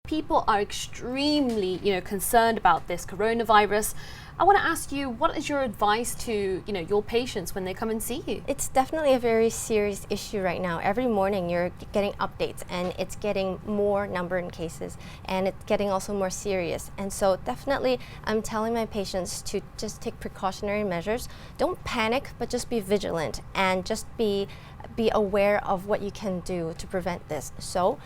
people are extremely, concerned about this coronavirus. I want to ask you, what is your advice to, your patients when they come and see you? It's definitely a very serious issue right now. Every morning you're getting updates and it's getting more number in cases and it's getting also more serious. And so definitely I'm telling my patients to just take precautionary measures. Don't panic, but just be vigilant and just be aware of what you can do to prevent this. So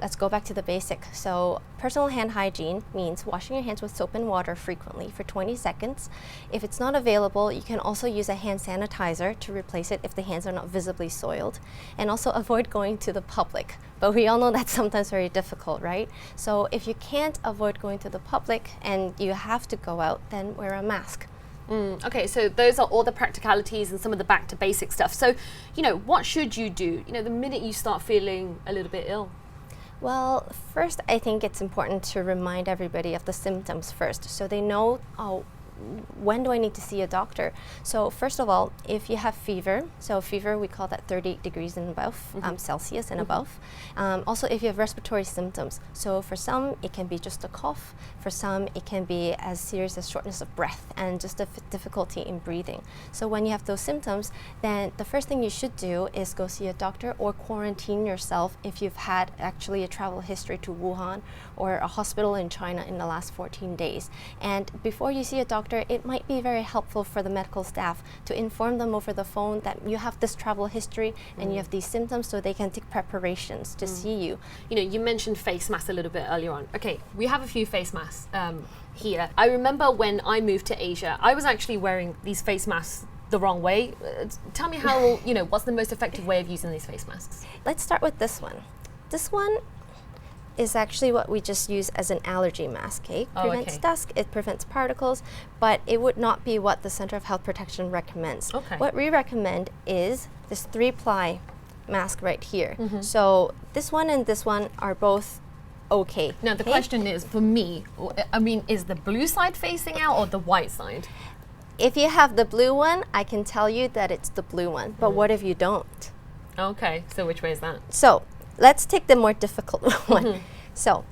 let's go back to the basic. So personal hand hygiene means washing your hands with soap and water frequently for 20 seconds. If it's not available, you can also use a hand sanitizer to replace it if the hands are not visibly soiled. And also avoid going to the public. But we all know that's sometimes very difficult, right? So if you can't avoid going to the public and you have to go out, then wear a mask. Okay, so those are all the practicalities and some of the back to basic stuff. So, what should you do, the minute you start feeling a little bit ill? Well, first, I think it's important to remind everybody of the symptoms first, so they know, when do I need to see a doctor? So first of all, if you have fever, so fever, we call that 38 degrees and above, Celsius and above. Also, if you have respiratory symptoms, so for some, it can be just a cough. For some, it can be as serious as shortness of breath and just a difficulty in breathing. So when you have those symptoms, then the first thing you should do is go see a doctor or quarantine yourself if you've had actually a travel history to Wuhan or a hospital in China in the last 14 days. And before you see a doctor, it might be very helpful for the medical staff to inform them over the phone that you have this travel history and you have these symptoms, so they can take preparations to see you. You mentioned face masks a little bit earlier on. Okay, we have a few face masks here. I remember when I moved to Asia, I was actually wearing these face masks the wrong way. Tell me how, what's the most effective way of using these face masks? Let's start with this one. This one is actually what we just use as an allergy mask. It prevents dust, it prevents particles, but it would not be what the Center of Health Protection recommends. What we recommend is this 3-ply mask right here. So this one and this one are both okay. Now the question is, for me, is the blue side facing out or the white side? If you have the blue one, I can tell you that it's the blue one, but what if you don't? Okay, so which way is that? So let's take the more difficult one. So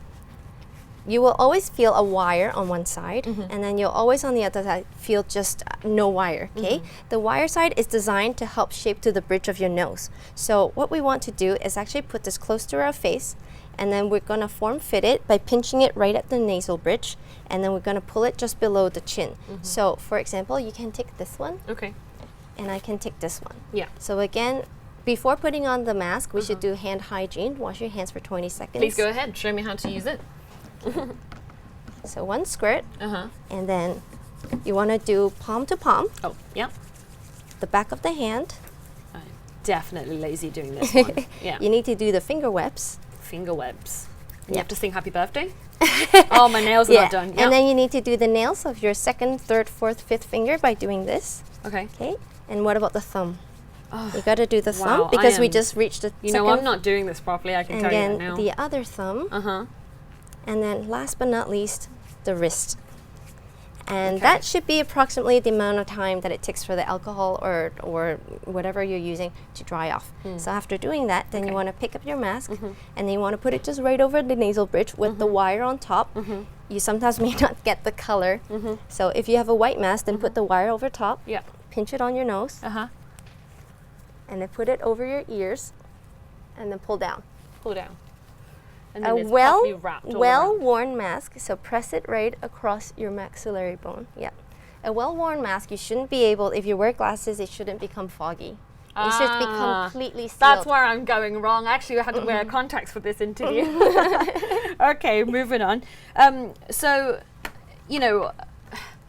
you will always feel a wire on one side, and then you'll always on the other side feel just no wire, okay? The wire side is designed to help shape to the bridge of your nose. So what we want to do is actually put this close to our face, and then we're gonna form fit it by pinching it right at the nasal bridge, and then we're gonna pull it just below the chin. So for example, you can take this one, and I can take this one. So again, before putting on the mask, we should do hand hygiene. Wash your hands for 20 seconds. Please go ahead, show me how to use it. So one squirt, and then you want to do palm to palm. The back of the hand. I'm definitely lazy doing this one. You need to do the finger webs. Finger webs. You have to sing happy birthday? Oh, my nails are not done. And then you need to do the nails of your second, third, fourth, fifth finger by doing this. Okay. And what about the thumb? You got to do the thumb because we just reached the second. I'm not doing this properly, I can tell you right now. And then the other thumb. And then last but not least, the wrist. And that should be approximately the amount of time that it takes for the alcohol or whatever you're using to dry off. So after doing that, then you want to pick up your mask and then you want to put it just right over the nasal bridge with the wire on top. You sometimes may not get the color. So if you have a white mask, then put the wire over top. Pinch it on your nose. And then put it over your ears and then pull down. Pull down. And then A it's properly wrapped all around. well-worn mask, so press it right across your maxillary bone. A well-worn mask, you shouldn't be able, if you wear glasses, it shouldn't become foggy. It should be completely sealed. That's where I'm going wrong. Actually, I had to wear contacts for this interview. Okay, moving on. So,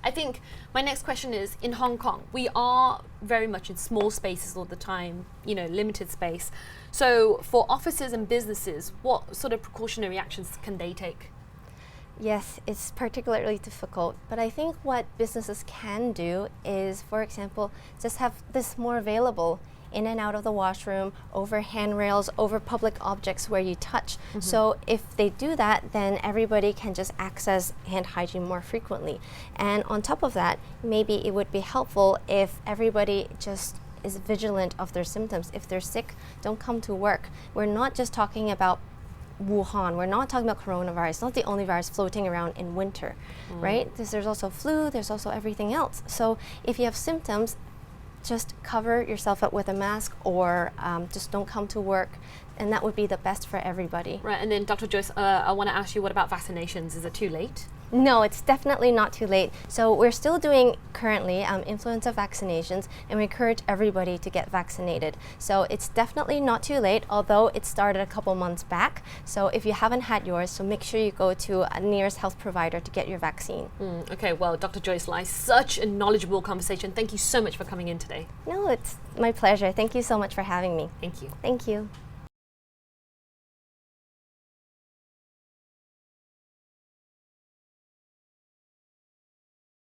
I think my next question is, in Hong Kong, we are very much in small spaces all the time, limited space. So for offices and businesses, what sort of precautionary actions can they take? Yes, it's particularly difficult, but I think what businesses can do is, for example, just have this more available in and out of the washroom, over handrails, over public objects where you touch. So if they do that, then everybody can just access hand hygiene more frequently. And on top of that, maybe it would be helpful if everybody just is vigilant of their symptoms. If they're sick, don't come to work. We're not just talking about Wuhan. We're not talking about coronavirus. It's not the only virus floating around in winter, right? There's also flu, there's also everything else. So if you have symptoms, just cover yourself up with a mask, or just don't come to work, and that would be the best for everybody. Right, and then Dr. Joyce, I want to ask you, what about vaccinations? Is it too late? No, it's definitely not too late. So we're still doing currently influenza vaccinations, and we encourage everybody to get vaccinated. So it's definitely not too late, although it started a couple months back. So if you haven't had yours, so make sure you go to a nearest health provider to get your vaccine. Okay, well, Dr. Joyce Lai, such a knowledgeable conversation. Thank you so much for coming in today. No, it's my pleasure. Thank you so much for having me. Thank you. Thank you.